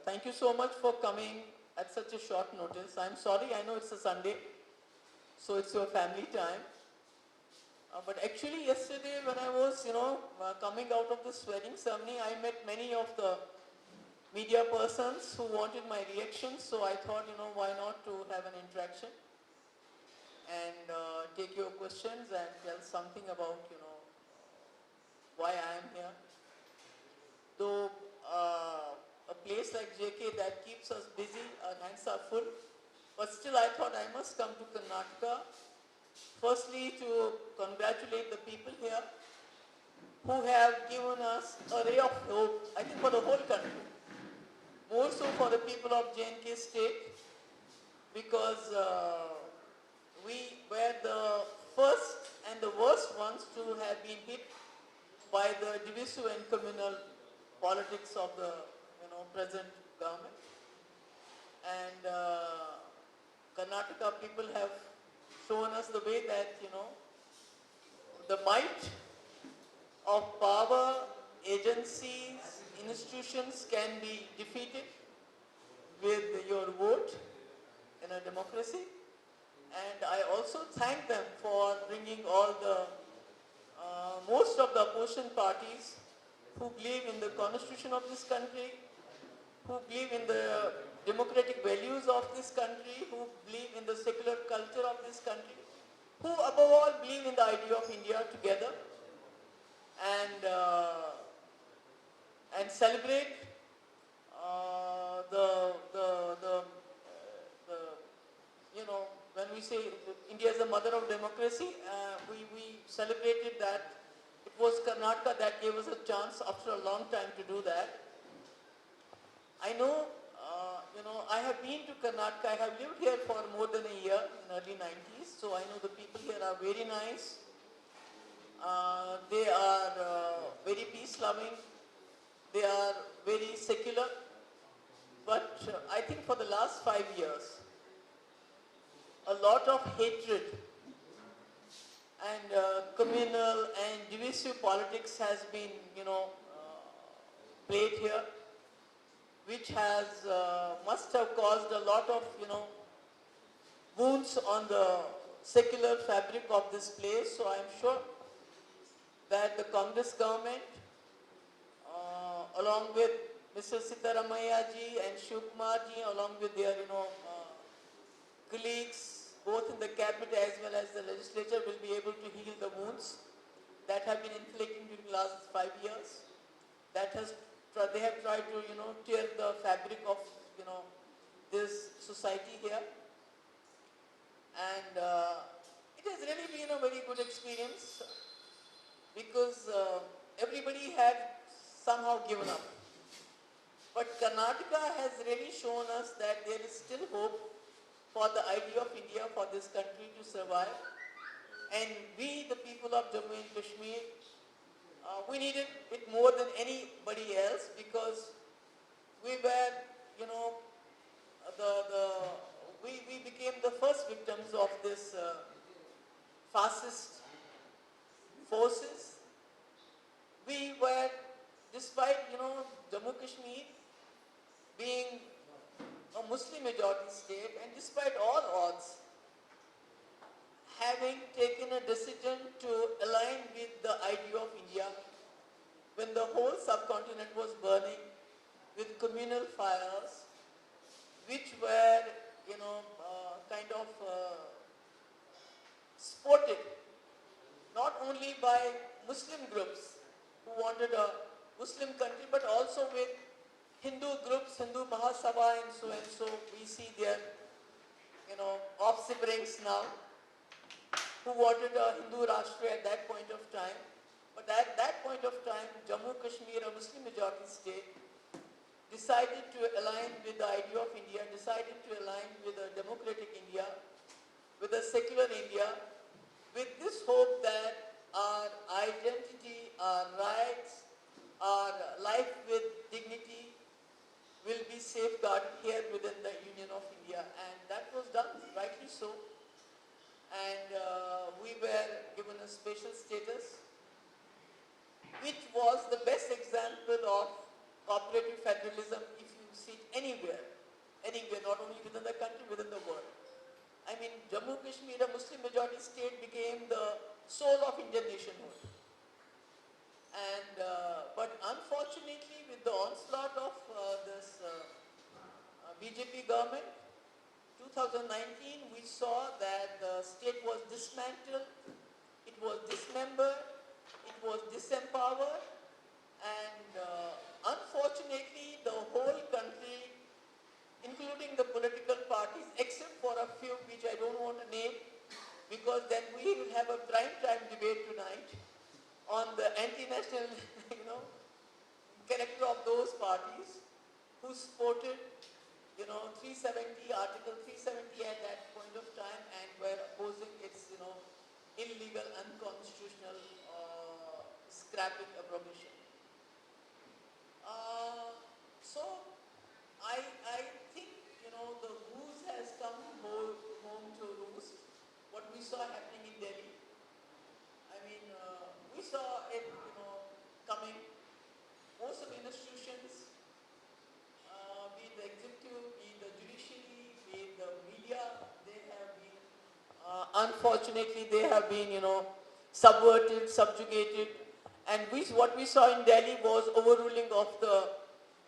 thank you so much for coming at such a short notice. I'm sorry, I know it's a Sunday, so it's your family time. But actually yesterday when I was, coming out of this wedding ceremony, I met many of the media persons who wanted my reaction, so I thought, why not to have an interaction and take your questions and tell something about, why I am here. Though a place like JK that keeps us busy, our hands are full, but still I thought I must come to Karnataka, firstly to congratulate the people here who have given us a ray of hope, I think for the whole country, more so for the people of J&K state, because we were the first and the worst ones to have been hit by the divisive and communal politics of the present government. And Karnataka people have shown us the way that the might of power, agencies, institutions can be defeated with your vote in a democracy. And I also thank them for bringing all the most of the opposition parties who believe in the constitution of this country, who believe in the democratic values of this country, who believe in the secular culture of this country, who above all believe in the idea of India together and celebrate when we say India is the mother of democracy, we celebrated that it was Karnataka that gave us a chance after a long time to do that. I know, I have been to Karnataka. I have lived here for more than a year in early 90s, so I know the people here are very nice. They are very peace-loving. They are very secular. But I think for the last 5 years, a lot of hatred and communal and divisive politics has been, played here, which has must have caused a lot of, wounds on the secular fabric of this place. So I'm sure that the Congress government, along with Mr. Sitaramaya ji and Shivkumar ji, along with their, colleagues, both in the cabinet as well as the legislature, will be able to heal the wounds that have been inflicted during the last 5 years. They have tried to, tear the fabric of, this society here. And it has really been a very good experience because everybody had somehow given up. But Karnataka has really shown us that there is still hope for the idea of India, for this country to survive. And we, the people of Jammu and Kashmir, we needed it more than anybody else because we were, we became the first victims of this fascist forces. We were, despite, Jammu Kashmir being a Muslim majority state, and despite all odds, having taken a decision to align with the idea of India when the whole subcontinent was burning with communal fires, which were, supported not only by Muslim groups who wanted a Muslim country, but also with Hindu groups, Hindu Mahasabha and so, we see their, offsprings now, who wanted a Hindu Rashtra at that point of time. But at that point of time, Jammu Kashmir, a Muslim majority state, decided to align with the idea of India, decided to align with a democratic India, with a secular India, with this hope that our identity, our rights, our life with dignity will be safeguarded here within the Union of India. And that was done, rightly so. And we were given a special status, which was the best example of cooperative federalism, if you seat anywhere, not only within the country, within the world. I mean, Jammu Kashmir, a Muslim majority state, became the soul of Indian nationhood. And, but unfortunately, with the onslaught of this BJP government, 2019, we saw that the state was dismantled, it was dismembered, it was disempowered, and unfortunately, the whole country, including the political parties, except for a few which I don't want to name, because then we will have a prime time debate tonight on the anti-national, character of those parties who supported, 370, Article 370 at that point of time and were opposing its, illegal, unconstitutional scrapping abrogation. So I think, the goose has come home to roost. What we saw happening in Delhi, I mean, we saw it, coming. Most of the institutions, be it the executive, be it the judiciary, be it the media, they have been, unfortunately, they have been, subverted, subjugated. And what we saw in Delhi was overruling of the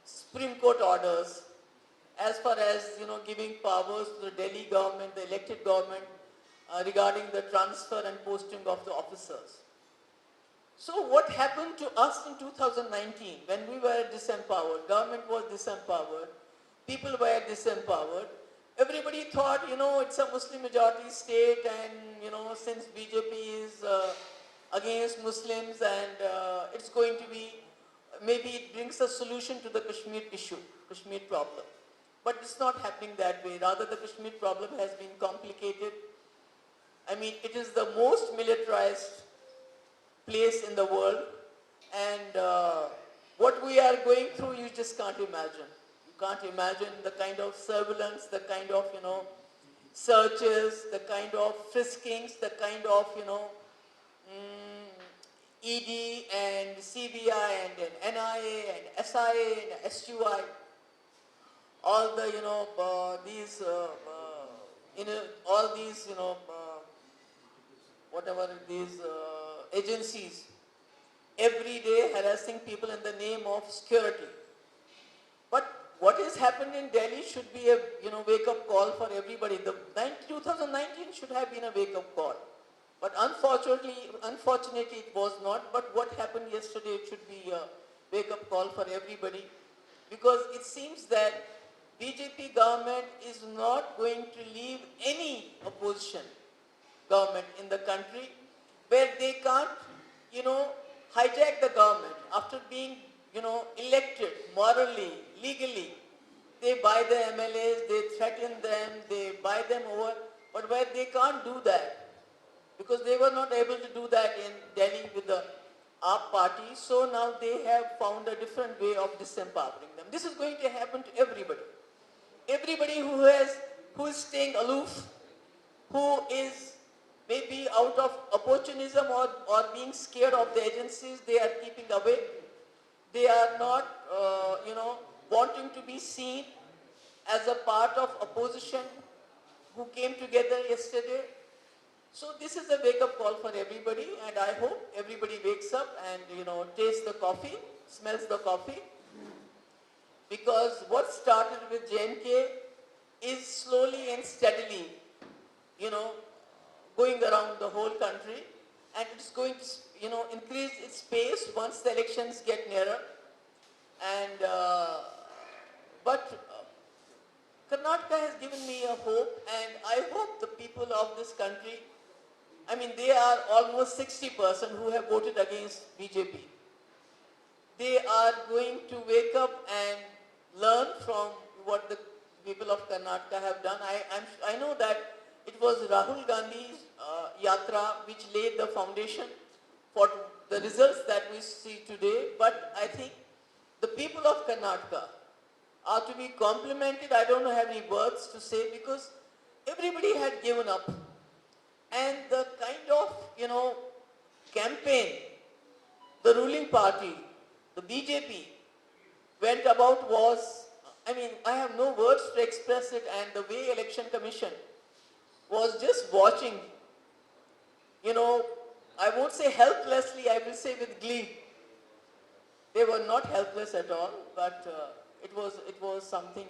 Supreme Court orders as far as, giving powers to the Delhi government, the elected government, regarding the transfer and posting of the officers. So what happened to us in 2019 when we were disempowered, government was disempowered, people were disempowered, everybody thought, it's a Muslim majority state and, since BJP is against Muslims and it's going to be, maybe it brings a solution to the Kashmir issue, Kashmir problem. But it's not happening that way. Rather, the Kashmir problem has been complicated. I mean, it is the most militarized place in the world, and what we are going through, you just can't imagine. You can't imagine the kind of surveillance, the kind of, searches, the kind of friskings, the kind of, ED and CBI and NIA and SIA and SUI, all the, these, all these, whatever these agencies, every day harassing people in the name of security. But what has happened in Delhi should be a, wake-up call for everybody. 2019 should have been a wake-up call. But unfortunately, it was not. But what happened yesterday, it should be a wake-up call for everybody. Because it seems that BJP government is not going to leave any opposition government in the country where they can't, hijack the government after being, elected morally, legally. They buy the MLAs, they threaten them, they buy them over, but where they can't do that, because they were not able to do that in Delhi with the AAP party, so now they have found a different way of disempowering them. This is going to happen to everybody. Everybody who is staying aloof, who is maybe out of opportunism or being scared of the agencies, they are keeping away. They are not, wanting to be seen as a part of opposition who came together yesterday. So this is a wake-up call for everybody, and I hope everybody wakes up and, tastes the coffee, smells the coffee. Because what started with JNK is slowly and steadily, going around the whole country, and it's going to, increase its pace once the elections get nearer. And, but Karnataka has given me a hope, and I hope the people of this country, I mean, they are almost 60% who have voted against BJP. They are going to wake up and learn from what the people of Karnataka have done. I know that it was Rahul Gandhi's yatra which laid the foundation for the results that we see today, but I think the people of Karnataka are to be complimented. I don't have any words to say, because everybody had given up. And the kind of, campaign the ruling party, the BJP, went about was I mean, I have no words to express it, and the way Election Commission was just watching, you know, I won't say helplessly, I will say with glee. They were not helpless at all, but it was something,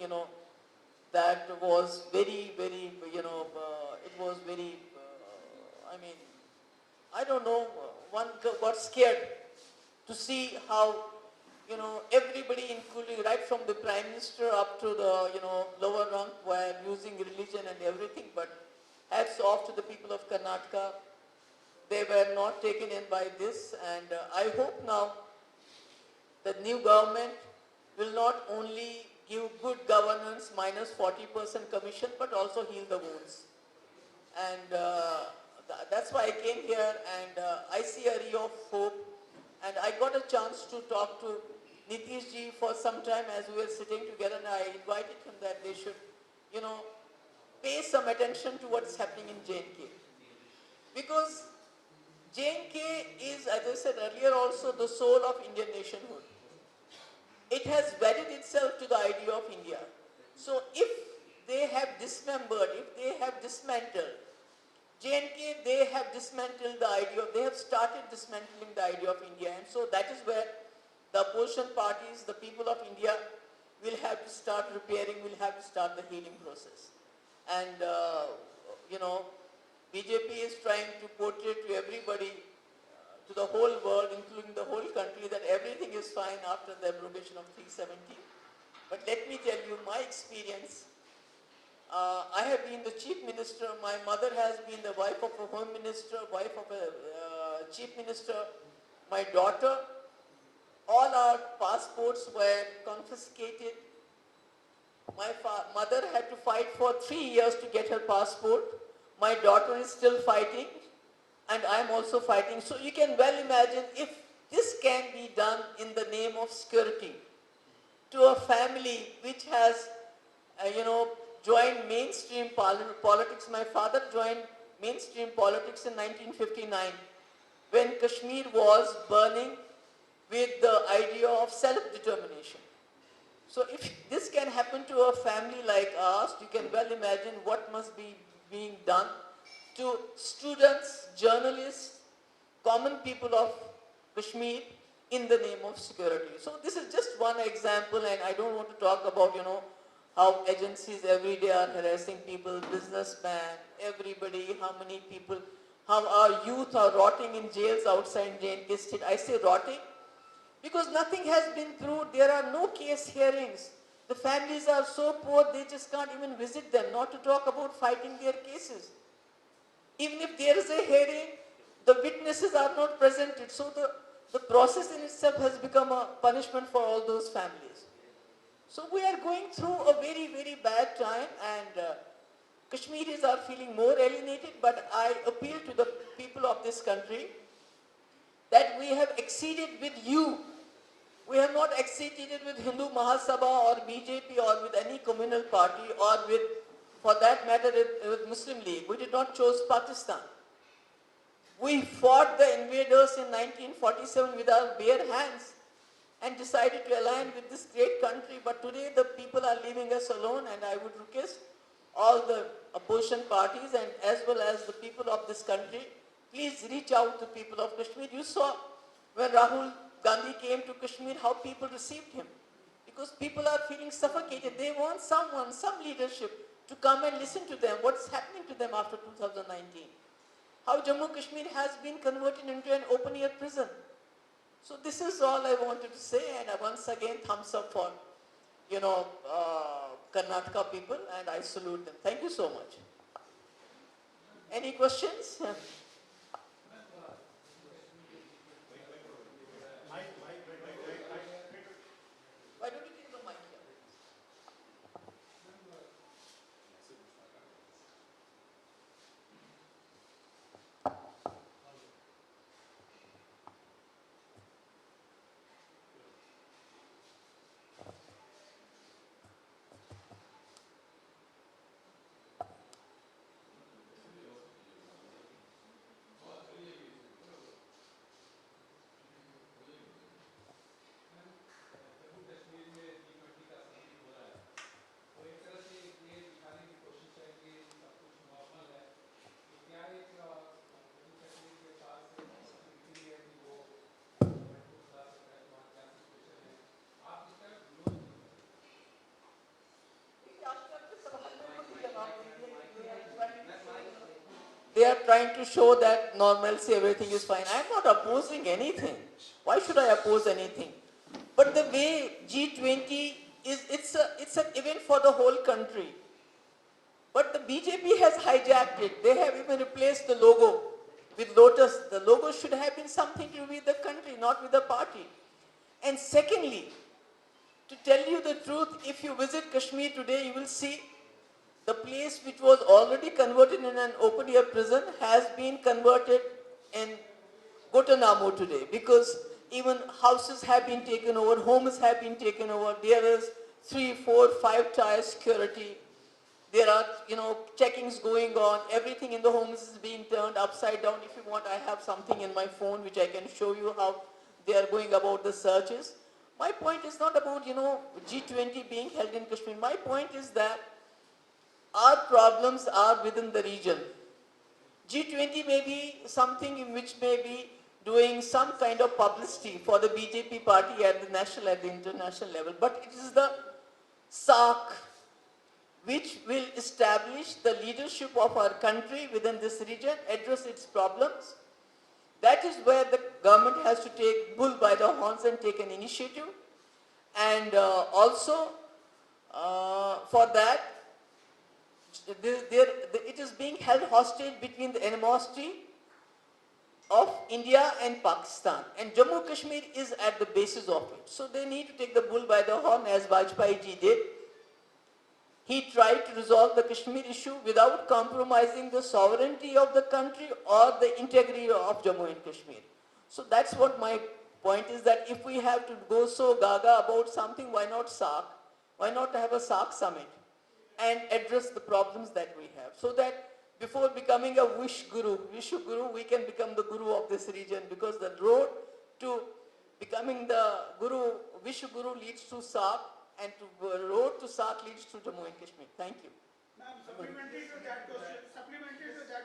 that was very, very, it was very, I mean, I don't know, one got scared to see how, everybody, including right from the Prime Minister up to the, lower rank, were using religion and everything, but hats off to the people of Karnataka. They were not taken in by this, and I hope now the new government will not only give good governance minus 40% commission, but also heal the wounds. And that's why I came here, and I see a ray of hope. And I got a chance to talk to Nitish ji for some time as we were sitting together, and I invited him that they should, pay some attention to what's happening in J&K. Because J&K is, as I said earlier, also the soul of Indian nationhood. It has wedded itself to the idea of India. So if they have dismembered, if they have dismantled, J&K, they have dismantled the idea, they have started dismantling the idea of India. And so that is where the opposition parties, the people of India, will have to start repairing, will have to start the healing process. And, BJP is trying to portray to everybody, to the whole world, including the whole country, that everything is fine after the abrogation of 370. But let me tell you my experience. I have been the chief minister. My mother has been the wife of a home minister, wife of a chief minister. My daughter, all our passports were confiscated. My mother had to fight for 3 years to get her passport. My daughter is still fighting, and I am also fighting. So you can well imagine if this can be done in the name of security to a family which has, joined mainstream politics. My father joined mainstream politics in 1959 when Kashmir was burning with the idea of self-determination. So if this can happen to a family like ours, you can well imagine what must be being done to students, journalists, common people of Kashmir in the name of security. So this is just one example, and I don't want to talk about, how agencies every day are harassing people, businessmen, everybody, how many people, how our youth are rotting in jails outside J&K State. I say rotting because nothing has been proved. There are no case hearings. The families are so poor, they just can't even visit them, not to talk about fighting their cases. Even if there is a hearing, the witnesses are not presented. So the process in itself has become a punishment for all those families. So we are going through a very, very bad time, and Kashmiris are feeling more alienated, but I appeal to the people of this country that we have exceeded with you. We have not exceeded with Hindu Mahasabha or BJP or with any communal party or with, for that matter, with Muslim League. We did not choose Pakistan. We fought the invaders in 1947 with our bare hands and decided to align with this great country. But today the people are leaving us alone, and I would request all the opposition parties and as well as the people of this country, please reach out to people of Kashmir. You saw when Rahul Gandhi came to Kashmir, how people received him. Because people are feeling suffocated. They want someone, some leadership to come and listen to them. What's happening to them after 2019? How Jammu Kashmir has been converted into an open-air prison. So this is all I wanted to say, and once again, thumbs up for, Karnataka people, and I salute them. Thank you so much. Any questions? Why don't you take the mic here? trying to show that normalcy, everything is fine. I'm not opposing anything. Why should I oppose anything? But the way G20 is, it's an event for the whole country. But the BJP has hijacked it. They have even replaced the logo with lotus. The logo should have been something to do with the country, not with the party. And secondly, to tell you the truth, if you visit Kashmir today, you will see the place which was already converted in an open-air prison has been converted in Guantanamo today, because even houses have been taken over, homes have been taken over. There is 3, 4, 5-tier security. There are, checkings going on. Everything in the homes is being turned upside down. If you want, I have something in my phone which I can show you how they are going about the searches. My point is not about, G20 being held in Kashmir. My point is that our problems are within the region. G20 may be something in which may be doing some kind of publicity for the BJP party at the national, at the international level. But it is the SARC which will establish the leadership of our country within this region, address its problems. That is where the government has to take bull by the horns and take an initiative. And also, for that, it is being held hostage between the animosity of India and Pakistan. And Jammu Kashmir is at the basis of it. So they need to take the bull by the horn, as Vajpayee ji did. He tried to resolve the Kashmir issue without compromising the sovereignty of the country or the integrity of Jammu and Kashmir. So that's what my point is, that if we have to go so gaga about something, why not SARC? Why not have a SARC summit and address the problems that we have? So that before becoming a Vishu Guru, we can become the Guru of this region, because the road to becoming the Guru, Vishu Guru, leads to SARC, and the road to SARC leads to Jammu and Kashmir. Thank you. Ma'am, supplementary to that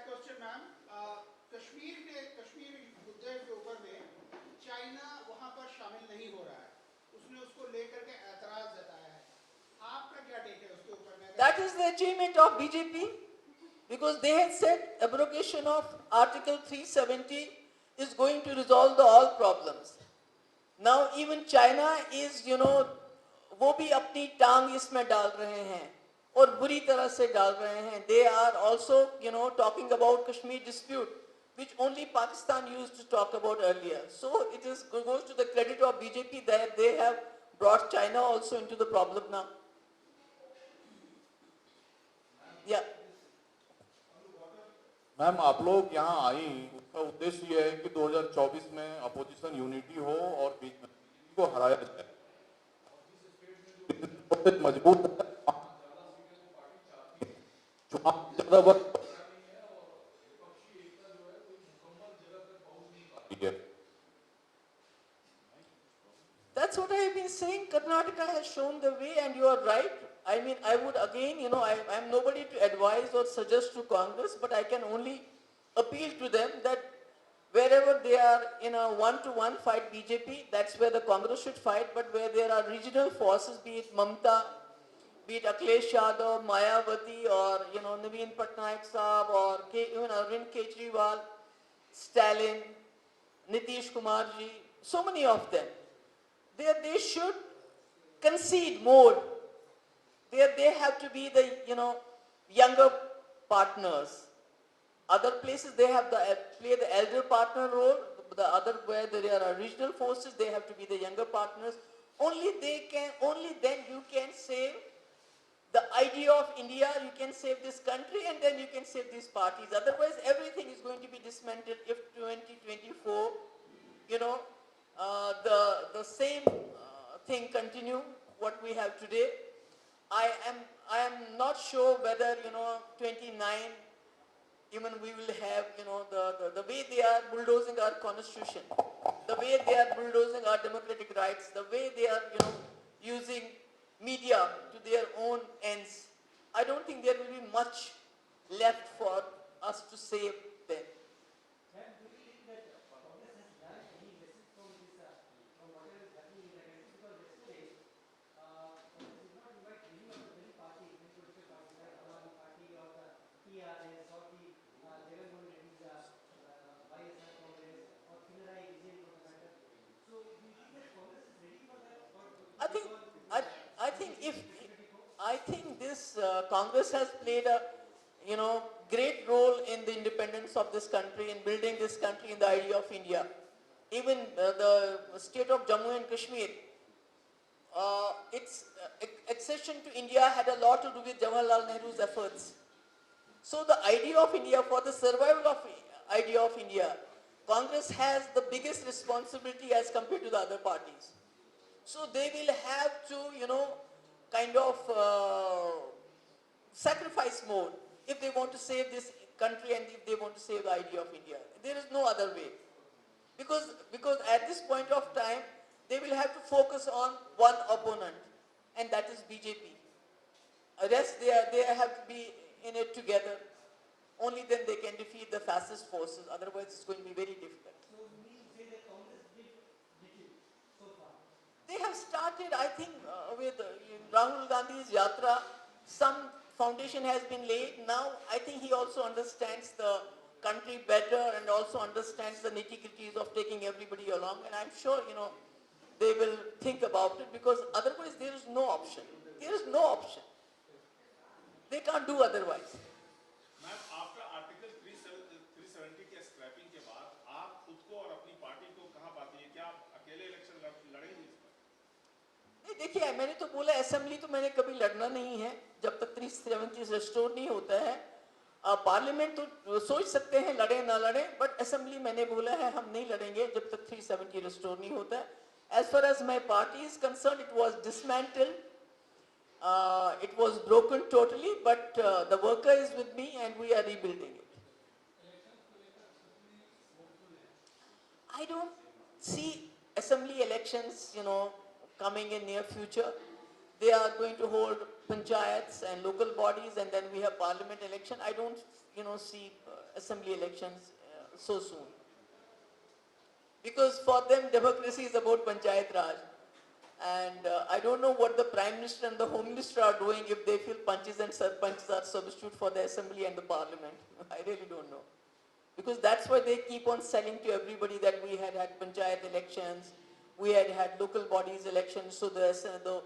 question, ma'am, Kashmir मुद्दे के ऊपर में China वहां पर शामिल नहीं हो रहा है, उसने उसको लेकर के ऐतराज जताया है, आपका क्या टेक है उसके ऊपर में? That is the achievement of BJP, because they had said abrogation of Article 370 is going to resolve all problems. Now even China is, वो भी अपनी टांग इसमें डाल रहे हैं और बुरी तरह से डाल रहे हैं. They are also, talking about Kashmir dispute, which only Pakistan used to talk about earlier. So it goes to the credit of BJP that they have brought China also into the problem now. Yeah. Ma'am, आप लोग यहाँ आई, उसका उद्देश्य ये है कि 2024 में opposition unity हो और बीजेपी को हराया जाए. मजबूत ज्यादा वक्त. That's what I have been saying. Karnataka has shown the way, and you are right. I mean, I would again, I'm nobody to advise or suggest to Congress, but I can only appeal to them that wherever they are in a one-to-one fight BJP, that's where the Congress should fight. But where there are regional forces, be it Mamta, be it Akhilesh Yadav, Mayawati, or Naveen Patnaik Saab, or even Arvind Kejriwal, Stalin, Nitish Kumar ji, so many of them, they should concede more. They have to be the younger partners. Other places they have play the elder partner role. The other where there are regional forces, they have to be the younger partners. Only then you can save the idea of India, you can save this country, and then you can save these parties. Otherwise, everything is going to be dismantled if 2024, the same thing continue what we have today. I am not sure whether 29 even we will have the way they are bulldozing our constitution, the way they are bulldozing our democratic rights, the way they are using media to their own ends. I don't think there will be much left for us to save them. I think this Congress has played a, great role in the independence of this country, in building this country in the idea of India. Even the state of Jammu and Kashmir, its accession to India had a lot to do with Jawaharlal Nehru's efforts. So the idea of India, for the survival of idea of India, Congress has the biggest responsibility as compared to the other parties. So they will have to, kind of sacrifice more if they want to save this country and if they want to save the idea of India. There is no other way. Because at this point of time, they will have to focus on one opponent, and that is BJP. Rest, they have to be in it together. Only then they can defeat the fascist forces. Otherwise, it's going to be very difficult. So you mean to say that Congress did little so far? They have started, I think, with Rahul Gandhi's Yatra. Some foundation has been laid. Now, I think he also understands the country better and also understands the nitty-gritties of taking everybody along. And I'm sure, they will think about it, because otherwise there is no option. There is no option. They can't do otherwise. Ma'am, after article 370 के scrapping के बाद आप खुद को और अपनी party को कहां पाती हैं? क्या आप अकेले इलेक्शन लड़ेंगे इस पर? नहीं, देखिए, मैंने तो बोला असेंबली तो मैंने कभी लड़ना नहीं है जब तक 370 रिस्टोर नहीं होता है। पार्लियामेंट तो सोच सकते हैं लड़े ना लड़े, बट असेंबली मैंने बोला है हम नहीं लड़ेंगे जब तक 370 रिस्टोर नहीं होता है। As far as my party is concerned, it was dismantled. It was broken totally, but the worker is with me and we are rebuilding it. I don't see assembly elections, coming in near future. They are going to hold panchayats and local bodies, and then we have parliament election. I don't, see assembly elections so soon. Because for them, democracy is about panchayat raj. And I don't know what the Prime Minister and the Home Minister are doing if they feel punches and sarpanches are substitute for the assembly and the parliament. I really don't know. Because that's why they keep on selling to everybody that we had panchayat elections, we had local bodies elections, so the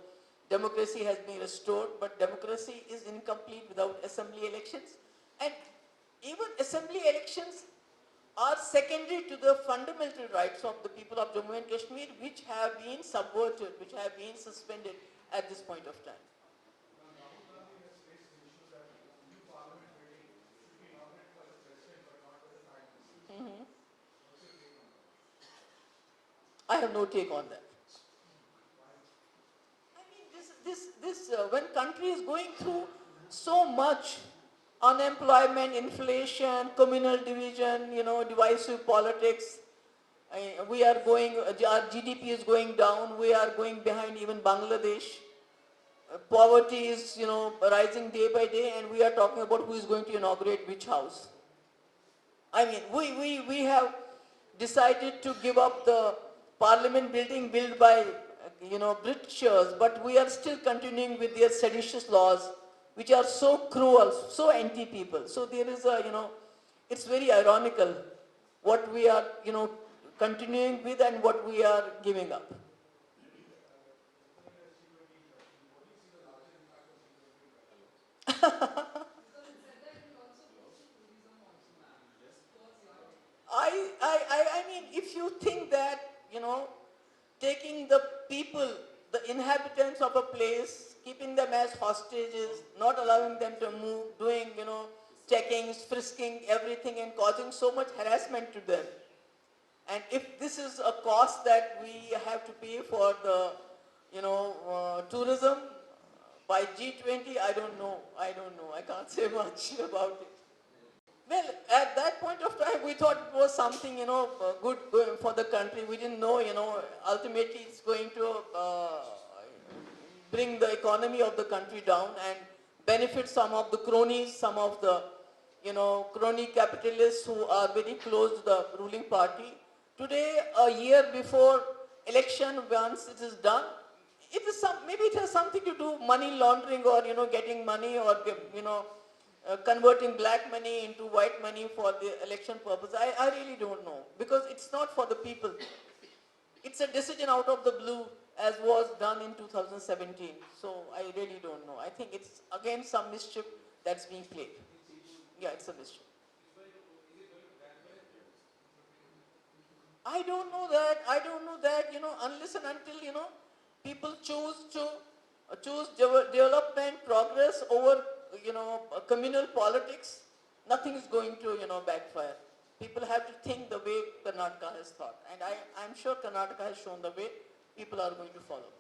democracy has been restored, but democracy is incomplete without assembly elections. And even assembly elections are secondary to the fundamental rights of the people of Jammu and Kashmir, which have been subverted, which have been suspended at this point of time. I have no take on that. I mean, when country is going through so much unemployment, inflation, communal division, divisive politics, we are going, our GDP is going down, we are going behind even Bangladesh. Poverty is, rising day by day, and we are talking about who is going to inaugurate which house. I mean, we have decided to give up the parliament building built by, Britishers, but we are still continuing with their seditious laws, which are so cruel, so anti-people. So there is it's very ironical what we are, continuing with and what we are giving up. I mean, if you think that, taking the people, the inhabitants of a place, keeping them as hostages, not allowing them to move, doing, checkings, frisking, everything, and causing so much harassment to them. And if this is a cost that we have to pay for the, tourism by G20, I don't know. I can't say much about it. Well, at that point of time, we thought it was something, good for the country. We didn't know, ultimately it's going to bring the economy of the country down and benefit some of the cronies, some of the, crony capitalists who are very close to the ruling party. Today, a year before election, once it is done, maybe it has something to do money laundering or, getting money or, converting black money into white money for the election purpose. I really don't know, because it's not for the people. It's a decision out of the blue as was done in 2017. So I really don't know. I think it's again some mischief that's being played. Yeah, it's a mischief. I don't know that. I don't know that. Unless and until people choose to development, progress over communal politics, nothing is going to backfire. People have to think the way Karnataka has thought, and I'm sure Karnataka has shown the way. People are going to follow.